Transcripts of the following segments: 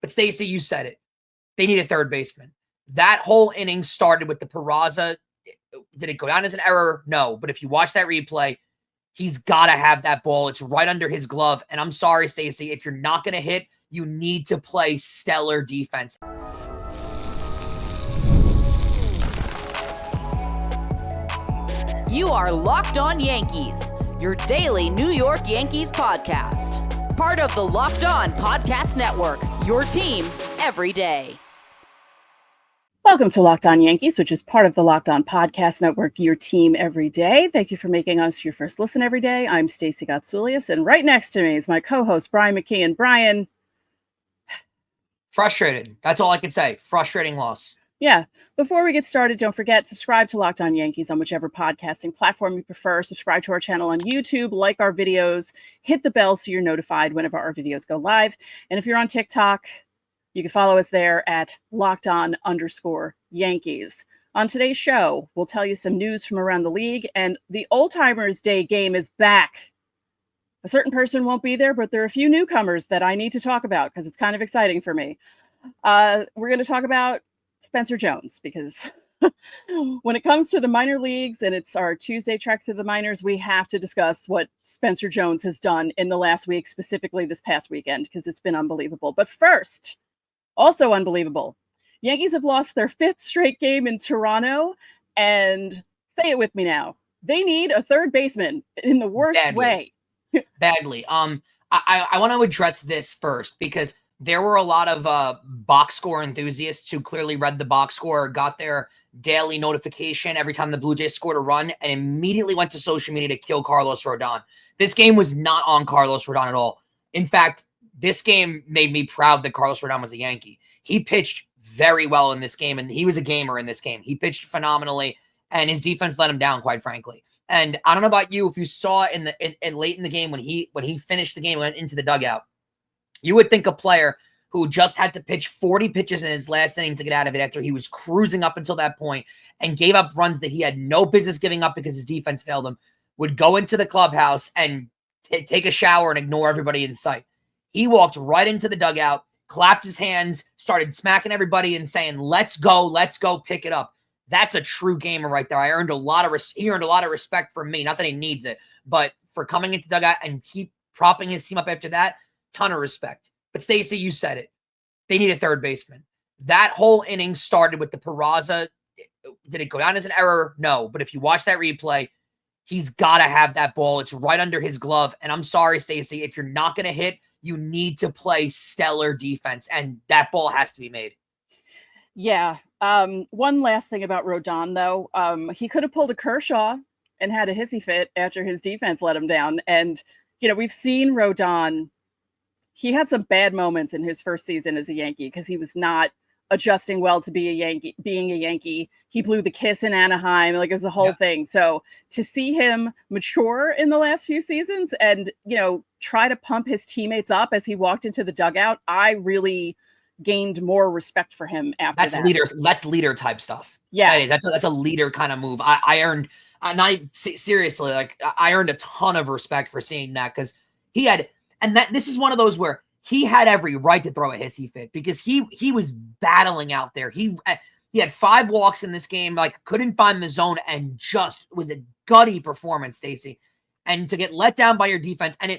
But Stacey, you said it. They need a third baseman. That whole inning started with the Peraza. Did it go down as an error? No. But if you watch that replay, he's got to have that ball. It's right under his glove. And I'm sorry, Stacey, if you're not going to hit, you need to play stellar defense. You are Locked On Yankees, your daily New York Yankees podcast. Part of the Locked On Podcast Network, your team every day. Welcome to Locked On Yankees, which is part of the Locked On Podcast Network, your team every day. Thank you for making us your first listen every day. I'm Stacey Gotsoulias, and right next to me is my co-host, Brian McKeon. Brian. Frustrated. That's all I can say. Frustrating loss. Yeah. Before we get started, don't forget, subscribe to Locked On Yankees on whichever podcasting platform you prefer. Subscribe to our channel on YouTube, like our videos, hit the bell so you're notified whenever our videos go live. And if you're on TikTok, you can follow us there at LockedOn_Yankees. On today's show, we'll tell you some news from around the league, and the Old Timers Day game is back. A certain person won't be there, but there are a few newcomers that I need to talk about because it's kind of exciting for me. We're going to talk about Spencer Jones because when it comes to the minor leagues and it's our Tuesday trek through the minors, we have to discuss what Spencer Jones has done in the last week, specifically this past weekend, because it's been unbelievable. But first, also unbelievable, Yankees have lost their fifth straight game in Toronto, and say it with me now, they need a third baseman in the worst way. Badly. I want to address this first because there were a lot of box score enthusiasts who clearly read the box score, got their daily notification every time the Blue Jays scored a run, and immediately went to social media to kill Carlos Rodón. This game was not on Carlos Rodón at all. In fact, this game made me proud that Carlos Rodón was a Yankee. He pitched very well in this game, and he was a gamer in this game. He pitched phenomenally, and his defense let him down, quite frankly. And I don't know about you, if you saw in late in the game when he finished the game, went into the dugout, you would think a player who just had to pitch 40 pitches in his last inning to get out of it after he was cruising up until that point and gave up runs that he had no business giving up because his defense failed him, would go into the clubhouse and take a shower and ignore everybody in sight. He walked right into the dugout, clapped his hands, started smacking everybody and saying, let's go, pick it up. That's a true gamer right there. He earned a lot of respect from me. Not that he needs it, but for coming into the dugout and keep propping his team up after that, ton of respect. But Stacey, you said it. They need a third baseman. That whole inning started with the Peraza. Did it go down as an error? No. But if you watch that replay, he's got to have that ball. It's right under his glove. And I'm sorry, Stacey, if you're not going to hit, you need to play stellar defense. And that ball has to be made. Yeah. One last thing about Rodón, though. He could have pulled a Kershaw and had a hissy fit after his defense let him down. And, we've seen Rodón. He had some bad moments in his first season as a Yankee because he was not adjusting well to be a Yankee, being a Yankee. He blew the kiss in Anaheim. Like, it was a whole thing. So to see him mature in the last few seasons and, try to pump his teammates up as he walked into the dugout, I really gained more respect for him after that. That's leader type stuff. Yeah. That's a leader kind of move. I earned, seriously, like I earned a ton of respect for seeing that because he had, and this is one of those where he had every right to throw a hissy fit because he was battling out there. He had 5 walks in this game, like couldn't find the zone, and just was a gutty performance, Stacey. And to get let down by your defense, and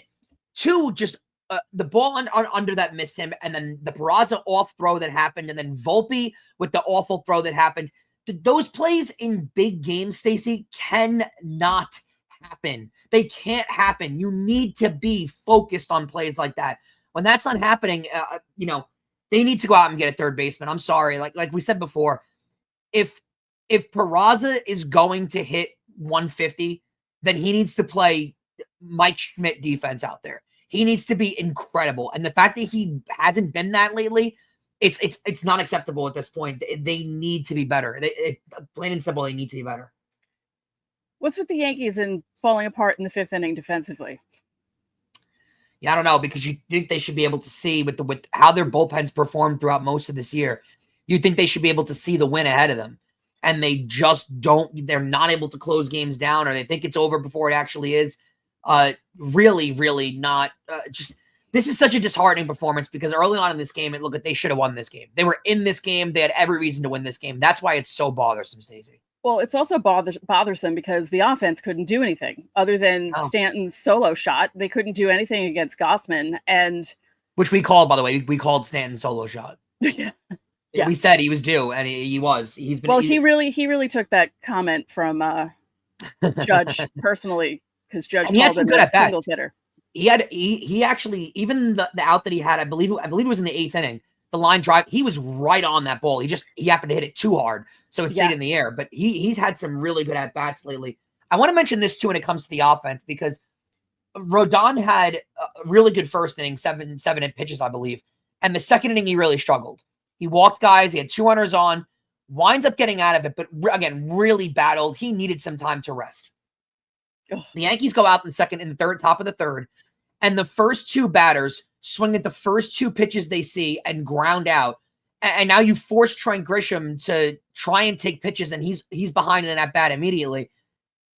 the ball under that missed him, and then the Peraza off throw that happened, and then Volpe with the awful throw that happened. Those plays in big games, Stacey, cannot happen. They can't happen. You need to be focused on plays like that. When that's not happening, they need to go out and get a third baseman. I'm sorry. Like we said before, if Peraza is going to hit 150, then he needs to play Mike Schmidt defense out there. He needs to be incredible. And the fact that he hasn't been that lately, it's not acceptable at this point. They need to be better. Plain and simple, they need to be better. What's with the Yankees and falling apart in the 5th inning defensively? Yeah, I don't know, because you think they should be able to see with how their bullpens performed throughout most of this year. You think they should be able to see the win ahead of them, and they just don't. They're not able to close games down, or they think it's over before it actually is. Really, really not. this is such a disheartening performance because early on in this game, it looked like they should have won this game. They were in this game. They had every reason to win this game. That's why it's so bothersome, Stacey. Well, it's also bothersome because the offense couldn't do anything other than Stanton's solo shot. They couldn't do anything against Gausman, which we called, by the way. We called Stanton's solo shot. Yeah. We said he was due, and he was. He's been. Well, he really took that comment from Judge personally because Judge called him a singles hitter. He actually, even the out that he had, I believe it was in the 8th inning. The line drive, he was right on that ball. He happened to hit it too hard, so it stayed in the air. But he's had some really good at bats lately. I want to mention this too when it comes to the offense because Rodón had a really good first inning, seven pitches, I believe, and the second inning he really struggled. He walked guys. He had 2 runners on, winds up getting out of it, but again, really battled. He needed some time to rest. Ugh. The Yankees go out in the third, top of the third, and the first 2 batters swing at the first 2 pitches they see and ground out. And now you force Trent Grisham to try and take pitches, and he's behind in that bat immediately.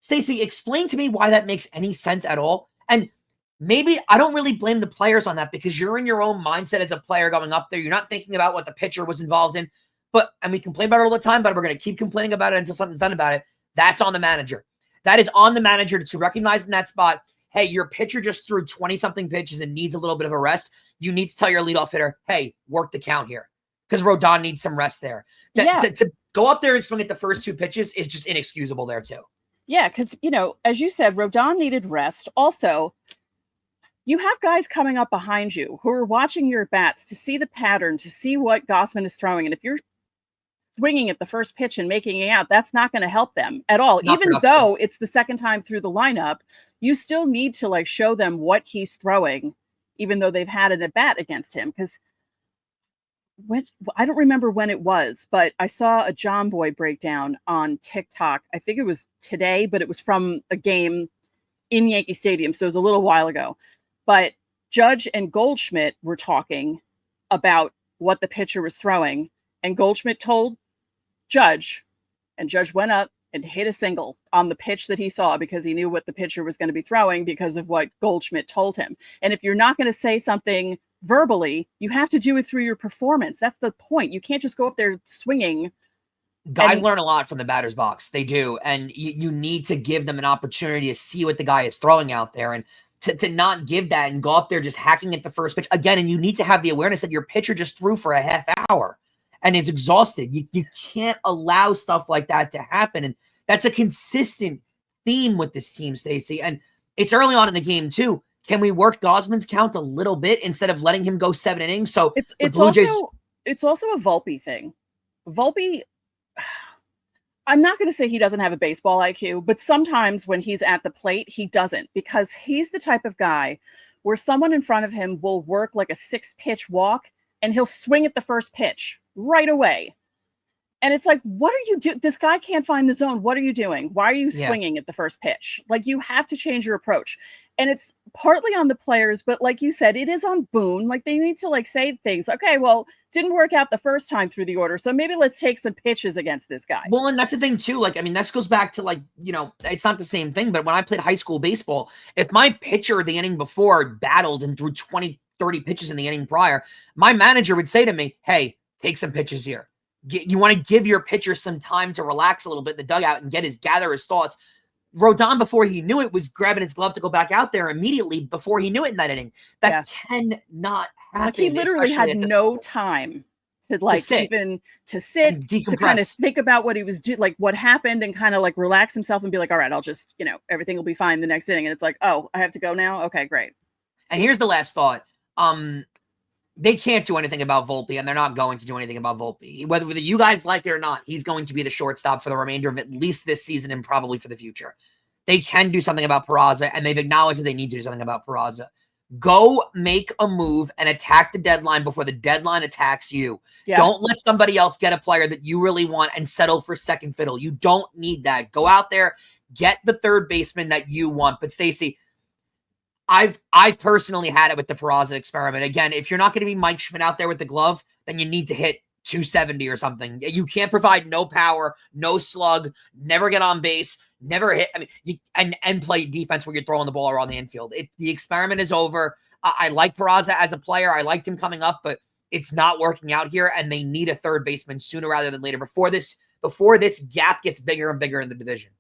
Stacey, explain to me why that makes any sense at all. And maybe I don't really blame the players on that because you're in your own mindset as a player going up there. You're not thinking about what the pitcher was involved in. And we complain about it all the time, but we're going to keep complaining about it until something's done about it. That's on the manager. That is on the manager to recognize in that spot, hey, your pitcher just threw 20-something pitches and needs a little bit of a rest. You need to tell your leadoff hitter, hey, work the count here because Rodón needs some rest there. To go up there and swing at the first 2 pitches is just inexcusable there too. Yeah, because, as you said, Rodón needed rest. Also, you have guys coming up behind you who are watching your bats to see the pattern, to see what Gausman is throwing. And if you're swinging at the first pitch and making it out, that's not going to help them at all. Even though it's the second time through the lineup, you still need to show them what he's throwing, even though they've had an at bat against him. Because I don't remember when it was, but I saw a John Boy breakdown on TikTok. I think it was today, but it was from a game in Yankee Stadium. So it was a little while ago. But Judge and Goldschmidt were talking about what the pitcher was throwing. And Goldschmidt told Judge, and Judge went up and hit a single on the pitch that he saw because he knew what the pitcher was going to be throwing because of what Goldschmidt told him. And if you're not going to say something verbally, you have to do it through your performance. That's the point. You can't just go up there swinging. Guys learn a lot from the batter's box. They do. And you need to give them an opportunity to see what the guy is throwing out there. And to not give that and go up there just hacking at the first pitch again. And you need to have the awareness that your pitcher just threw for a half hour and is exhausted. You can't allow stuff like that to happen. And that's a consistent theme with this team, Stacey. And it's early on in the game too. Can we work Gausman's count a little bit instead of letting him go 7 innings? So it's also a Volpe thing. Volpe, I'm not going to say he doesn't have a baseball IQ, but sometimes when he's at the plate, he doesn't, because he's the type of guy where someone in front of him will work like a 6-pitch walk and he'll swing at the first pitch right away. And it's like, what are you doing? This guy can't find the zone. What are you doing? Why are you swinging at the first pitch? You have to change your approach. And it's partly on the players, but like you said, it is on Boone. They need to say things. Okay, well, didn't work out the first time through the order, so maybe let's take some pitches against this guy. Well, and that's the thing too. This goes back to it's not the same thing, but when I played high school baseball, if my pitcher the inning before battled and threw 20, 30 pitches in the inning prior, my manager would say to me, hey, take some pitches here. You want to give your pitcher some time to relax a little bit in the dugout and gather his thoughts. Rodón, before he knew it, was grabbing his glove to go back out there immediately before he knew it in that inning. That cannot happen. He literally had no time to sit, even to sit, to kind of think about what he was doing, what happened, and kind of relax himself and be like, all right, I'll just, everything will be fine the next inning. And it's like, oh, I have to go now? Okay, great. And here's the last thought. They can't do anything about Volpe, and they're not going to do anything about Volpe. Whether you guys like it or not, he's going to be the shortstop for the remainder of at least this season and probably for the future. They can do something about Peraza, and they've acknowledged that they need to do something about Peraza. Go make a move and attack the deadline before the deadline attacks you. Yeah. Don't let somebody else get a player that you really want and settle for second fiddle. You don't need that. Go out there, get the third baseman that you want. But Stacey, I've personally had it with the Peraza experiment. Again, if you're not going to be Mike Schmidt out there with the glove, then you need to hit 270 or something. You can't provide no power, no slug, never get on base, never hit. And play defense where you're throwing the ball around the infield. The experiment is over. I like Peraza as a player. I liked him coming up, but it's not working out here, and they need a third baseman sooner rather than later before this gap gets bigger and bigger in the division.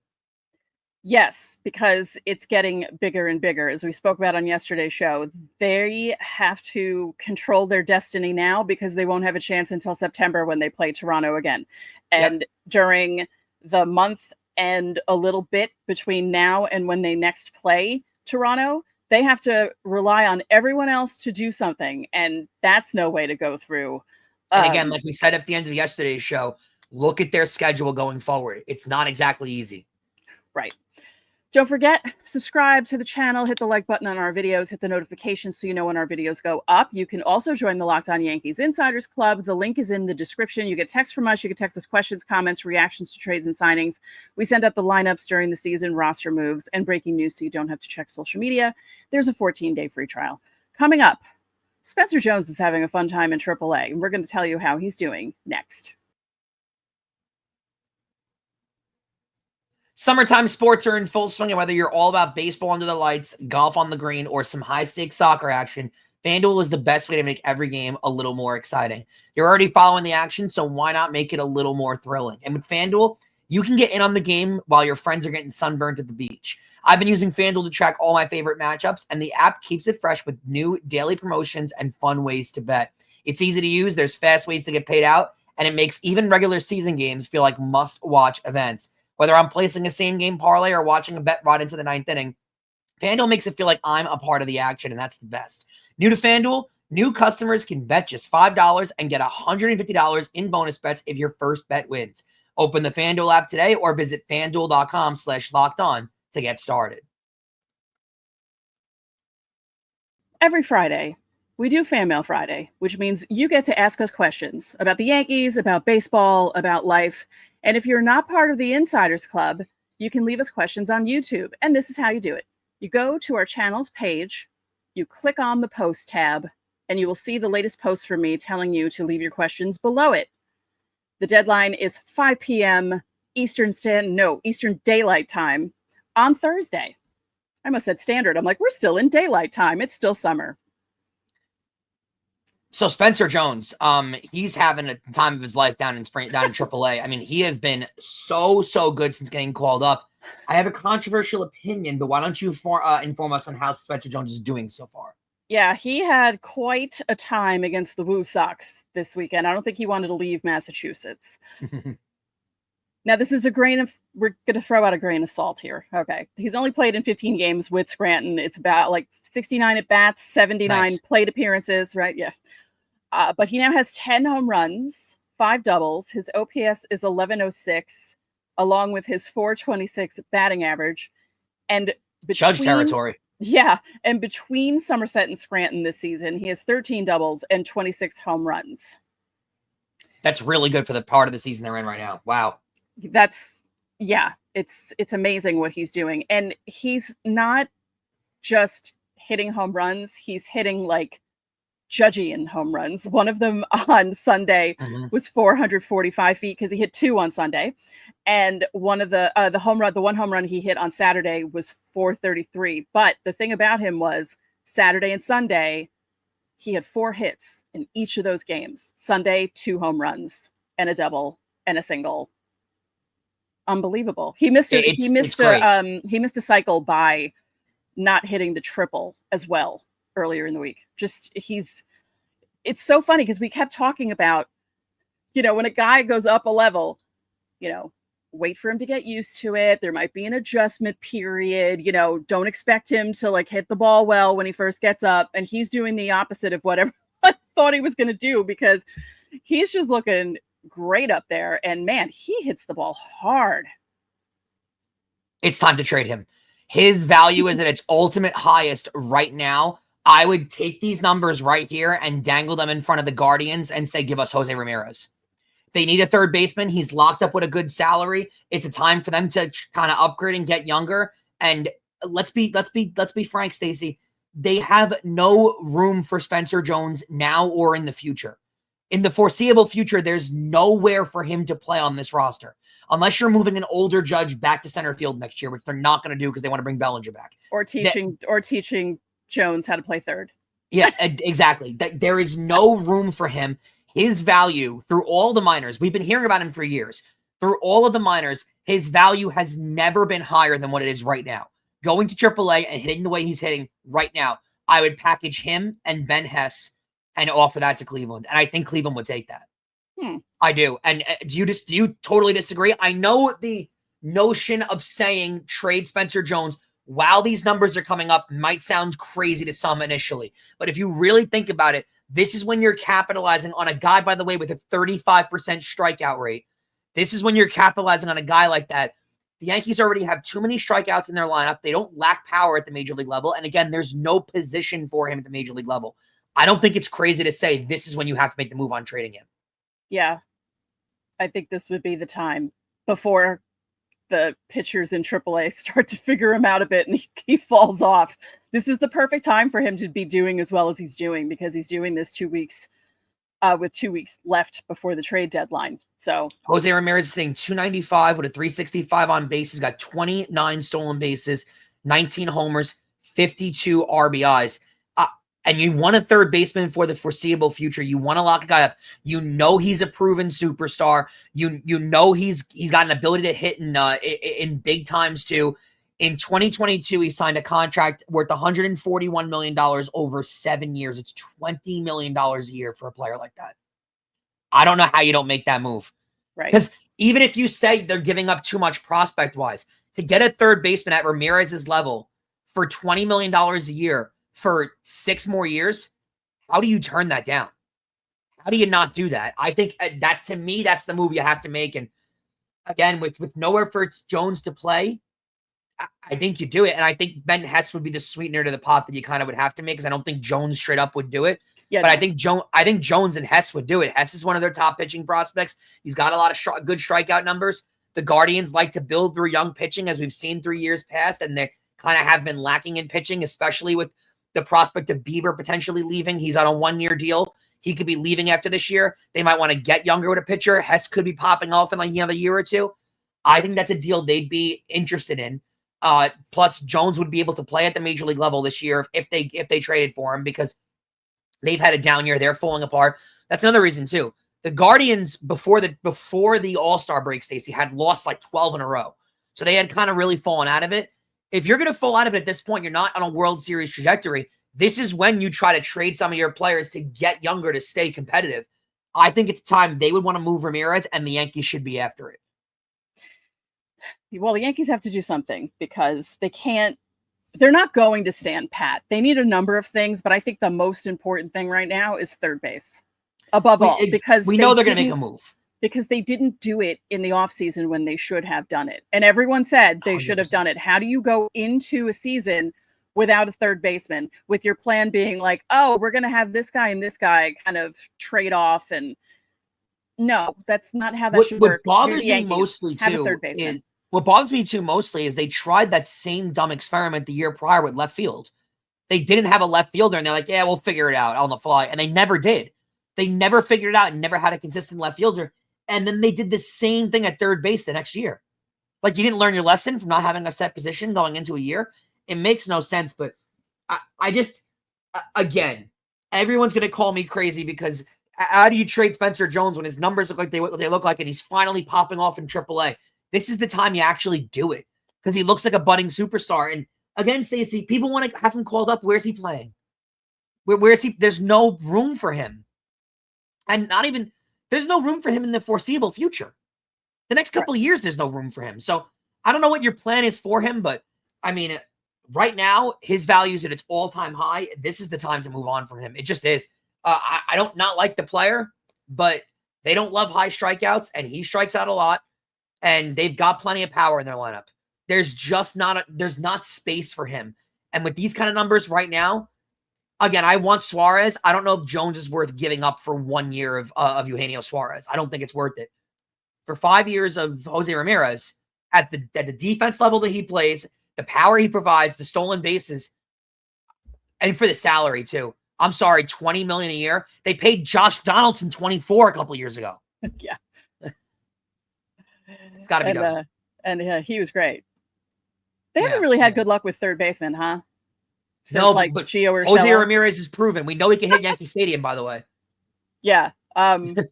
Yes, because it's getting bigger and bigger. As we spoke about on yesterday's show, they have to control their destiny now because they won't have a chance until September when they play Toronto again. And during the month and a little bit between now and when they next play Toronto, they have to rely on everyone else to do something. And that's no way to go through. And again, like we said at the end of yesterday's show, look at their schedule going forward. It's not exactly easy. Right. Don't forget, subscribe to the channel, hit the like button on our videos, hit the notifications so you know when our videos go up. You can also join the Locked On Yankees Insiders Club. The link is in the description. You get text from us. You can text us questions, comments, reactions to trades and signings. We send out the lineups during the season, roster moves, and breaking news so you don't have to check social media. There's a 14-day free trial. Coming up, Spencer Jones is having a fun time in AAA, and we're going to tell you how he's doing next. Summertime sports are in full swing, and whether you're all about baseball under the lights, golf on the green, or some high-stakes soccer action, FanDuel is the best way to make every game a little more exciting. You're already following the action, so why not make it a little more thrilling? And with FanDuel, you can get in on the game while your friends are getting sunburned at the beach. I've been using FanDuel to track all my favorite matchups, and the app keeps it fresh with new daily promotions and fun ways to bet. It's easy to use, there's fast ways to get paid out, and it makes even regular season games feel like must-watch events. Whether I'm placing a same-game parlay or watching a bet right into the ninth inning, FanDuel makes it feel like I'm a part of the action, and that's the best. New to FanDuel, new customers can bet just $5 and get $150 in bonus bets if your first bet wins. Open the FanDuel app today or visit FanDuel.com/lockedon to get started. Every Friday, we do Fan Mail Friday, which means you get to ask us questions about the Yankees, about baseball, about life. And if you're not part of the Insiders Club, you can leave us questions on YouTube. And this is how you do it. You go to our channel's page, you click on the post tab, and you will see the latest post from me telling you to leave your questions below it. The deadline is 5 p.m. Eastern Daylight Time on Thursday. I almost said standard. I'm like, we're still in daylight time. It's still summer. So Spencer Jones, he's having a time of his life down in AAA. I mean, he has been so good since getting called up. I have a controversial opinion, but why don't you inform us on how Spencer Jones is doing so far? Yeah, he had quite a time against the Woo Sox this weekend. I don't think he wanted to leave Massachusetts. Now, this is we're going to throw out a grain of salt here. Okay. He's only played in 15 games with Scranton. It's about like 69 at bats, 79 plate appearances, right? Yeah. But he now has 10 home runs, 5 doubles. His OPS is 1106, along with his 426 batting average. And Judge territory. Yeah. And between Somerset and Scranton this season, he has 13 doubles and 26 home runs. That's really good for the part of the season they're in right now. Wow. It's amazing what he's doing. And he's not just hitting home runs. He's hitting like Judgian home runs. One of them on Sunday was 445 feet because he hit 2 on Sunday. And one of the one home run he hit on Saturday was 433. But the thing about him was Saturday and Sunday, he had 4 hits in each of those games. Sunday, 2 home runs and a double and a single. Unbelievable. He missed a cycle by not hitting the triple as well earlier in the week. It's so funny because we kept talking about, when a guy goes up a level, wait for him to get used to it. There might be an adjustment period, don't expect him to like hit the ball well when he first gets up. And he's doing the opposite of what everyone thought he was going to do because he's just looking great up there. And man, he hits the ball hard. It's time to trade him. His value is at its ultimate highest right now. I would take these numbers right here and dangle them in front of the Guardians and say, give us Jose Ramírez. They need a third baseman. He's locked up with a good salary. It's a time for them to kind of upgrade and get younger. And let's be frank, Stacey. They have no room for Spencer Jones now or in the future. In the foreseeable future, there's nowhere for him to play on this roster. Unless you're moving an older Judge back to center field next year, which they're not going to do because they want to bring Bellinger back. Or teaching Jones how to play third. Yeah, exactly. There is no room for him. His value through all the minors, we've been hearing about him for years. Through all of the minors, his value has never been higher than what it is right now. Going to AAA and hitting the way he's hitting right now, I would package him and Ben Hess and offer that to Cleveland. And I think Cleveland would take that. I do. And do you totally disagree? I know the notion of saying trade Spencer Jones while these numbers are coming up might sound crazy to some initially. But if you really think about it, this is when you're capitalizing on a guy, by the way, with a 35% strikeout rate. This is when you're capitalizing on a guy like that. The Yankees already have too many strikeouts in their lineup. They don't lack power at the major league level. And again, there's no position for him at the major league level. I don't think it's crazy to say this is when you have to make the move on trading him. Yeah. I think this would be the time before the pitchers in AAA start to figure him out a bit and he falls off. This is the perfect time for him to be doing as well as he's doing, because he's doing this 2 weeks with 2 weeks left before the trade deadline. So Jose Ramirez is saying 295 with a 365 on base. He's got 29 stolen bases, 19 homers, 52 RBIs. And you want a third baseman for the foreseeable future. You want to lock a guy up. You know he's a proven superstar. You know he's got an ability to hit in big times too. In 2022, he signed a contract worth $141 million over 7 years. It's $20 million a year for a player like that. I don't know how you don't make that move. Right. Because even if you say they're giving up too much prospect-wise, to get a third baseman at Ramirez's level for $20 million a year for 6 more years, how do you turn that down? How do you not do that? I think that, to me, that's the move you have to make. And again, with nowhere for Jones to play, I think you do it. And I think Ben Hess would be the sweetener to the pot that you kind of would have to make, because I don't think Jones straight up would do it. Yeah, but no. I think Jones and Hess would do it. Hess is one of their top pitching prospects. He's got a lot of good strikeout numbers. The Guardians like to build through young pitching, as we've seen 3 years past, and they kind of have been lacking in pitching, especially with the prospect of Bieber potentially leaving. He's on a 1-year deal. He could be leaving after this year. They might want to get younger with a pitcher. Hess could be popping off in like another year or two. I think that's a deal they'd be interested in. Plus, Jones would be able to play at the major league level this year if they traded for him, because they've had a down year. They're falling apart. That's another reason too. The Guardians before the All-Star break, Stacey, had lost like 12 in a row. So they had kind of really fallen out of it. If you're going to fall out of it at this point, you're not on a World Series trajectory. This is when you try to trade some of your players to get younger, to stay competitive. I think it's time they would want to move Ramirez, and the Yankees should be after it. Well, the Yankees have to do something, because they're not going to stand pat. They need a number of things, but I think the most important thing right now is third base above all, because we know they're going to make a move. Because they didn't do it in the offseason when they should have done it. And everyone said they 100%. Should have done it. How do you go into a season without a third baseman, with your plan being like, oh, we're going to have this guy and this guy kind of trade off? And no, that's not how that should work. What bothers me mostly is they tried that same dumb experiment the year prior with left field. They didn't have a left fielder, and they're like, yeah, we'll figure it out on the fly. And they never did. They never figured it out and never had a consistent left fielder. And then they did the same thing at third base the next year. Like, you didn't learn your lesson from not having a set position going into a year. It makes no sense. But I just, again, everyone's going to call me crazy, because how do you trade Spencer Jones when his numbers look like they look like, and he's finally popping off in AAA? This is the time you actually do it, because he looks like a budding superstar. And again, Stacey, people want to have him called up. Where's he playing? Where is he? There's no room for him. And there's no room for him in the foreseeable future. The next couple of years, there's no room for him. So I don't know what your plan is for him, but I mean, right now, his value is at its all-time high. This is the time to move on from him. It just is. I don't not like the player, but they don't love high strikeouts, and he strikes out a lot, and they've got plenty of power in their lineup. There's just not space for him. And with these kind of numbers right now, again, I want Suarez. I don't know if Jones is worth giving up for 1 year of Eugenio Suarez. I don't think it's worth it. For 5 years of Jose Ramirez, at the defense level that he plays, the power he provides, the stolen bases, and for the salary too. I'm sorry, $20 million a year. They paid Josh Donaldson $24 a couple of years ago. Yeah, it's got to be done. And he was great. They haven't really had good luck with third baseman, huh? since No, like but Gio or Jose Urshela. Ramirez is proven. We know he can hit Yankee Stadium, by the way. Yeah.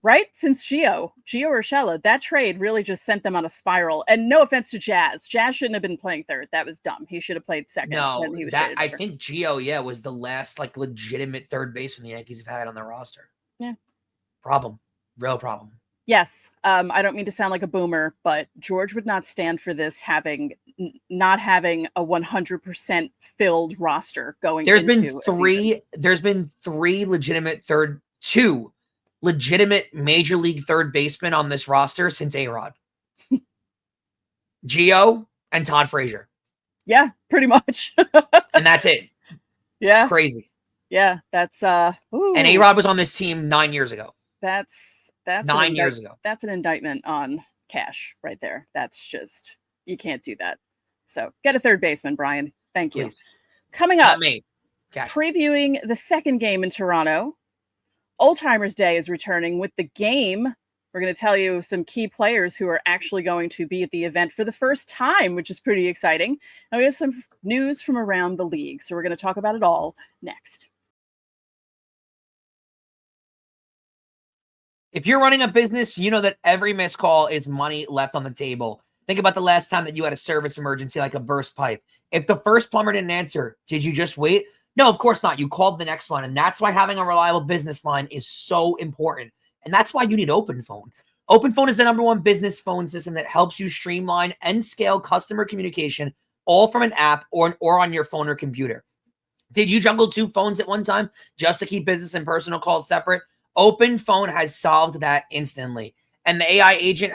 Right? Since Gio Urshela, that trade really just sent them on a spiral. And no offense to Jazz. Jazz shouldn't have been playing third. That was dumb. He should have played second No, when he was that traded I over. think Gio, was the last like legitimate third baseman the Yankees have had on their roster. Yeah. Problem. Real problem. Yes. I don't mean to sound like a boomer, but George would not stand for this not having a 100% filled roster going There's into been two legitimate major league third basemen on this roster since A-Rod. Gio and Todd Frazier. Yeah, pretty much. And that's it. Yeah. Crazy. Yeah, that's And A-Rod was on this team 9 years ago. That's 9 years ago. That's an indictment on Cash right there. That's just, you can't do that. So get a third baseman, Brian. Thank you. Please. Coming up, Not me. Cash. previewing the second game in Toronto. Old Timers Day is returning with the game. We're going to tell you some key players who are actually going to be at the event for the first time, which is pretty exciting. And we have some news from around the league. So we're going to talk about it all next. If you're running a business, you know that every missed call is money left on the table. Think about the last time that you had a service emergency like a burst pipe. If the first plumber didn't answer, did you just wait? No, of course not. You called the next one. And that's why having a reliable business line is so important. And that's why you need OpenPhone. OpenPhone is the #1 business phone system that helps you streamline and scale customer communication all from an app or on your phone or computer. Did you juggle 2 phones at one time just to keep business and personal calls separate? OpenPhone has solved that instantly. And the AI agent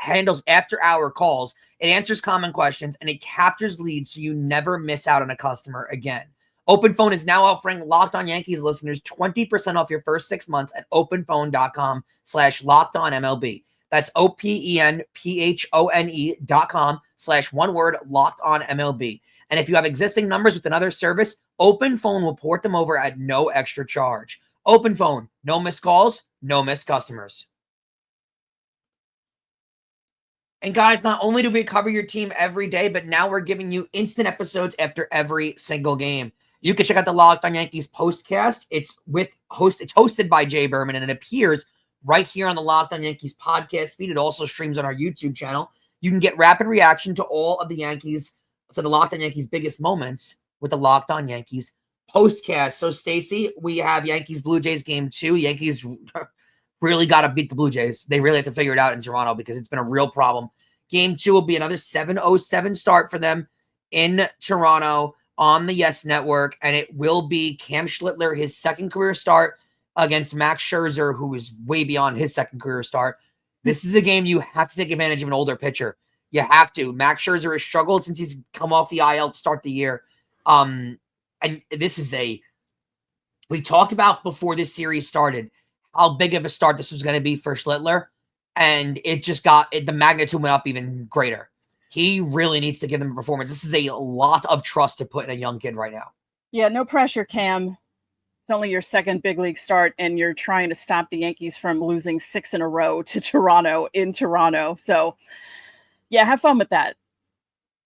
handles after-hour calls. It answers common questions, and it captures leads so you never miss out on a customer again. OpenPhone is now offering Locked On Yankees listeners 20% off your first 6 months at openphone.com/LockedOnMLB. That's openphone.com/LockedOnMLB. And if you have existing numbers with another service, OpenPhone will port them over at no extra charge. OpenPhone, no missed calls, no missed customers. And guys, not only do we cover your team every day, but now we're giving you instant episodes after every single game. You can check out the Locked On Yankees postcast. It's hosted by Jay Berman, and it appears right here on the Locked On Yankees podcast feed. It also streams on our YouTube channel. You can get rapid reaction to all of the Locked On Yankees biggest moments with the Locked On Yankees postcast. So, Stacey, we have Yankees Blue Jays game 2. Yankees really got to beat the Blue Jays. They really have to figure it out in Toronto because it's been a real problem. Game 2 will be another 7:07 start for them in Toronto on the Yes Network, and it will be Cam Schlittler, his second career start against Max Scherzer, who is way beyond his second career start. This is a game you have to take advantage of an older pitcher. You have to. Max Scherzer has struggled since he's come off the IL to start the year. And this is we talked about before this series started how big of a start this was going to be for Schlittler, and it just the magnitude went up even greater. He really needs to give them a performance. This is a lot of trust to put in a young kid right now. Yeah, no pressure, Cam. It's only your second big league start, and you're trying to stop the Yankees from losing 6 in a row to Toronto in Toronto. So, yeah, have fun with that.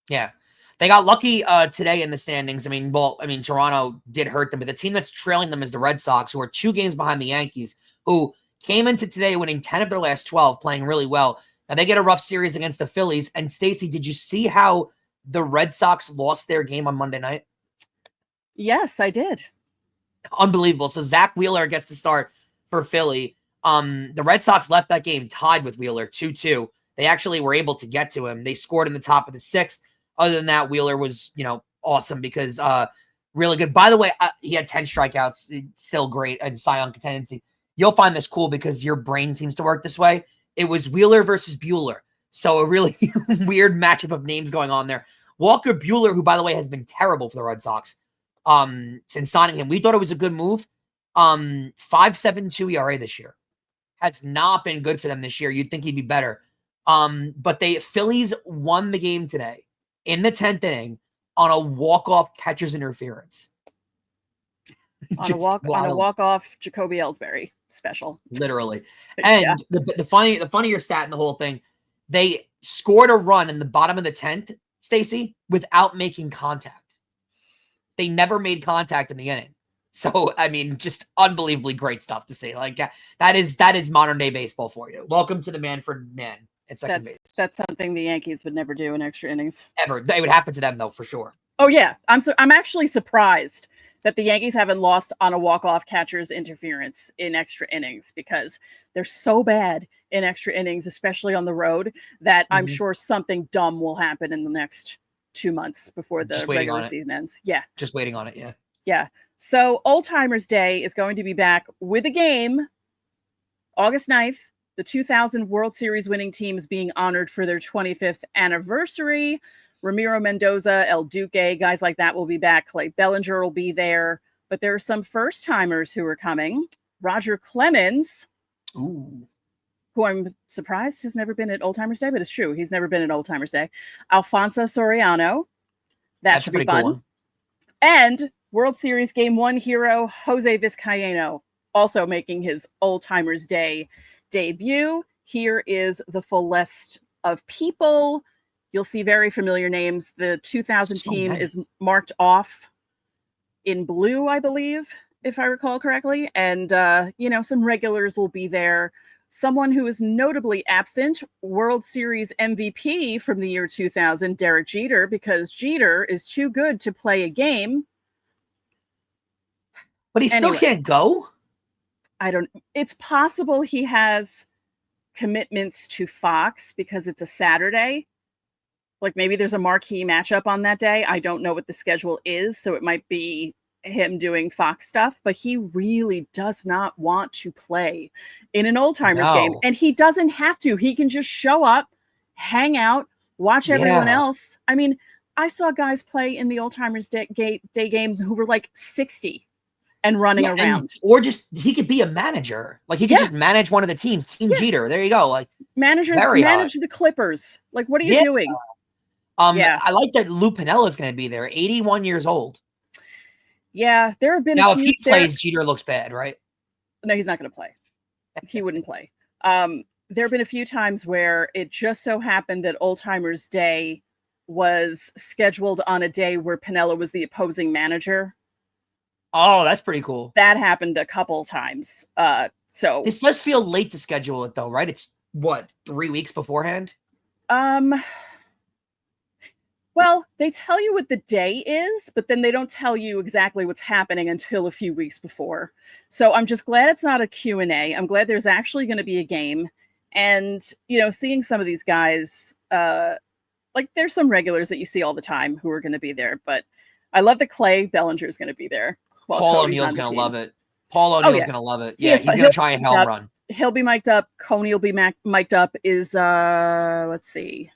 Yeah. They got lucky today in the standings. Toronto did hurt them, but the team that's trailing them is the Red Sox, who are 2 games behind the Yankees, who came into today winning 10 of their last 12, playing really well. Now, they get a rough series against the Phillies. And, Stacey, did you see how the Red Sox lost their game on Monday night? Yes, I did. Unbelievable. So, Zach Wheeler gets the start for Philly. The Red Sox left that game tied with Wheeler, 2-2. They actually were able to get to him. They scored in the top of the 6th. Other than that, Wheeler was, awesome because really good. By the way, he had 10 strikeouts. Still great and Cy Young contendancy. You'll find this cool because your brain seems to work this way. It was Wheeler versus Bueller. So a really weird matchup of names going on there. Walker Bueller, who, by the way, has been terrible for the Red Sox since signing him. We thought it was a good move. 5.72 ERA this year. Has not been good for them this year. You'd think he'd be better. But Phillies won the game today in the 10th inning on a walk-off catcher's interference. On a walk-off Jacoby Ellsbury special. Literally. And the funnier stat in the whole thing, they scored a run in the bottom of the 10th, Stacey, without making contact. They never made contact in the inning. So, I mean, just unbelievably great stuff to see. Like that is modern day baseball for you. Welcome to the Manfred man at second base. That's something the Yankees would never do in extra innings. Ever. It would happen to them though, for sure. Oh yeah. I'm actually surprised that the Yankees haven't lost on a walk-off catcher's interference in extra innings, because they're so bad in extra innings, especially on the road, that I'm sure something dumb will happen in the next 2 months before the regular season ends. Yeah. Just waiting on it. Yeah. Yeah. So Old Timers Day is going to be back with a game August 9th. The 2000 World Series winning team is being honored for their 25th anniversary. Ramiro Mendoza, El Duque, guys like that will be back. Clay Bellinger will be there. But there are some first-timers who are coming. Roger Clemens, who I'm surprised has never been at Old Timers Day, but it's true. He's never been at Old Timers Day. Alfonso Soriano. That should be fun. Cool. And World Series Game 1 hero Jose Vizcaino, also making his Old Timers Day debut. Here is the full list of people. You'll see very familiar names. The 2000 team is marked off in blue, I believe, if I recall correctly. And, some regulars will be there. Someone who is notably absent, World Series MVP from the year 2000, Derek Jeter, because Jeter is too good to play a game. But he still can't go? It's possible he has commitments to Fox because it's a Saturday. Like maybe there's a marquee matchup on that day. I don't know what the schedule is, so it might be him doing Fox stuff, but he really does not want to play in an Old Timers game. And he doesn't have to. He can just show up, hang out, watch everyone else. I mean, I saw guys play in the Old Timers Day game who were like 60 and running around. Or just, he could be a manager. Like he could just manage one of the teams. Team Jeter. There you go. Like manage the Clippers. Like, what are you doing? I like that Lou Piniella is going to be there. 81 years old. Yeah, there have been now. If he plays, Jeter looks bad, right? No, he's not going to play. He wouldn't play. There have been a few times where it just so happened that Old Timers Day was scheduled on a day where Piniella was the opposing manager. Oh, that's pretty cool. That happened a couple times. So this does feel late to schedule it, though, right? It's what, 3 weeks beforehand? Well, they tell you what the day is, but then they don't tell you exactly what's happening until a few weeks before. So I'm just glad it's not a Q&A. I'm glad there's actually going to be a game. And, seeing some of these guys, like there's some regulars that you see all the time who are going to be there. But I love that Clay Bellinger is going to be there. Paul O'Neill's going to love it. Paul O'Neill's going to love it. Yeah, he's going to try a home run. He'll be mic'd up. Coney will be mic'd up. Let's see.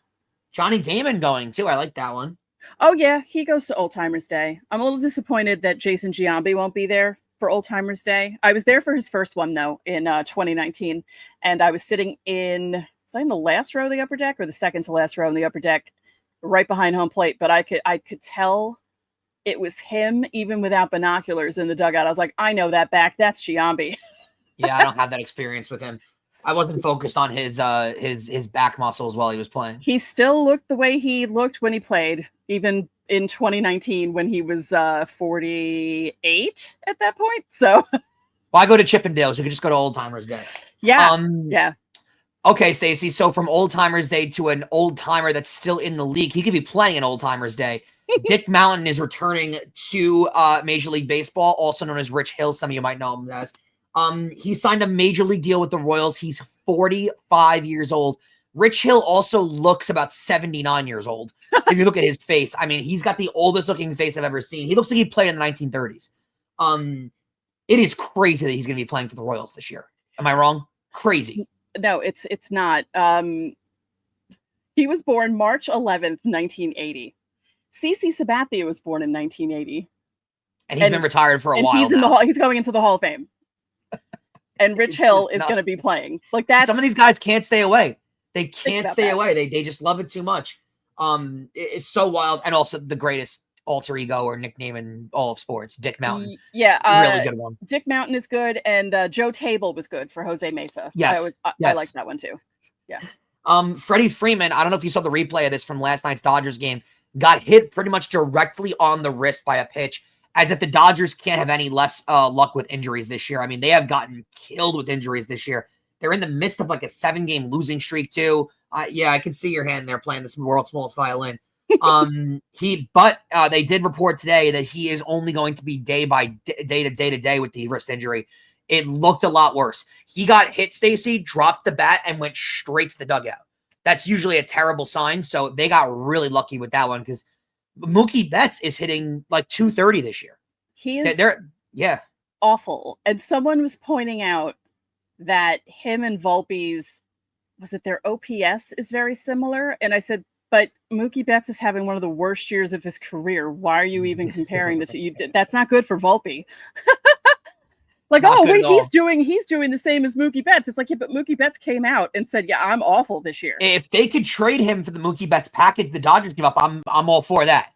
Johnny Damon going too. I like that one. Oh yeah, he goes to Old Timers Day. I'm a little disappointed that Jason Giambi won't be there for Old Timers Day. I was there for his first one though in 2019, and I was sitting in the last row of the upper deck or the second to last row in the upper deck, right behind home plate. But I could tell it was him even without binoculars in the dugout. I was like, I know that back. That's Giambi. Yeah, I don't have that experience with him. I wasn't focused on his back muscles while he was playing. He still looked the way he looked when he played, even in 2019 when he was 48 at that point. So, I go to Chippendales. You could just go to Old Timers Day. Yeah, yeah. Okay, Stacey. So from Old Timers Day to an old timer that's still in the league, he could be playing an Old Timers Day. Dick Mountain is returning to Major League Baseball, also known as Rich Hill. Some of you might know him as. He signed a major league deal with the Royals. He's 45 years old. Rich Hill also looks about 79 years old. If you look at his face, I mean, he's got the oldest looking face I've ever seen. He looks like he played in the 1930s. It is crazy that he's going to be playing for the Royals this year. Am I wrong? Crazy. No, it's not. He was born March 11th, 1980. CC Sabathia was born in 1980. And he's been retired for a while. He's going into the Hall of Fame. And Rich Hill is going to be playing. Like that. Some of these guys can't stay away. They can't stay away. They just love it too much. It's so wild. And also the greatest alter ego or nickname in all of sports, Dick Mountain. Yeah. Really good one. Dick Mountain is good. And Joe Table was good for Jose Mesa. Yes. I like that one too. Yeah. Freddie Freeman, I don't know if you saw the replay of this from last night's Dodgers game. got hit pretty much directly on the wrist by a pitch, as if the Dodgers can't have any less luck with injuries this year. I mean, they have gotten killed with injuries this year. They're in the midst of like a 7-game losing streak too. Yeah, I can see your hand there playing this world's smallest violin. They did report today that he is only going to be day to day with the wrist injury. It looked a lot worse. He got hit, Stacey, dropped the bat, and went straight to the dugout. That's usually a terrible sign. So they got really lucky with that one because Mookie Betts is hitting like 230 this year. He is awful. And someone was pointing out that him and Volpe's, was it their OPS is very similar? And I said, but Mookie Betts is having one of the worst years of his career. Why are you even comparing the two? That's not good for Volpe. Like, not he's doing the same as Mookie Betts. It's like, yeah, but Mookie Betts came out and said, yeah, I'm awful this year. If they could trade him for the Mookie Betts package the Dodgers give up, I'm all for that.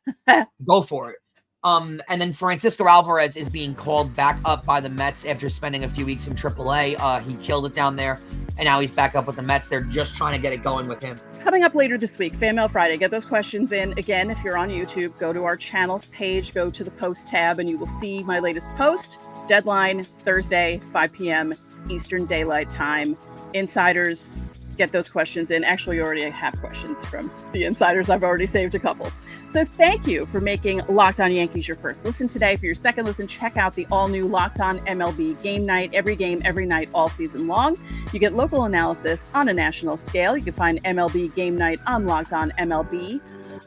Go for it. And then Francisco Alvarez is being called back up by the Mets after spending a few weeks in AAA. He killed it down there, and now he's back up with the Mets. They're just trying to get it going with him. Coming up later this week, Fan Mail Friday. Get those questions in. Again, if you're on YouTube, go to our channels page, go to the post tab, and you will see my latest post. Deadline, Thursday, 5 p.m. Eastern Daylight Time. Insiders, get those questions in. Actually, you already have questions from the insiders. I've already saved a couple. So thank you for making Locked On Yankees your first listen today. For your second listen, check out the all-new Locked On MLB Game Night. Every game, every night, all season long. You get local analysis on a national scale. You can find MLB Game Night on Locked On MLB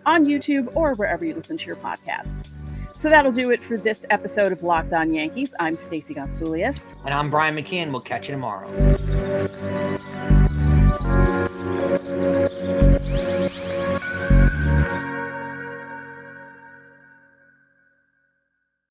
on YouTube or wherever you listen to your podcasts. So that'll do it for this episode of Locked On Yankees. I'm Stacey Gonsoulias. And I'm Brian McKeon. We'll catch you tomorrow.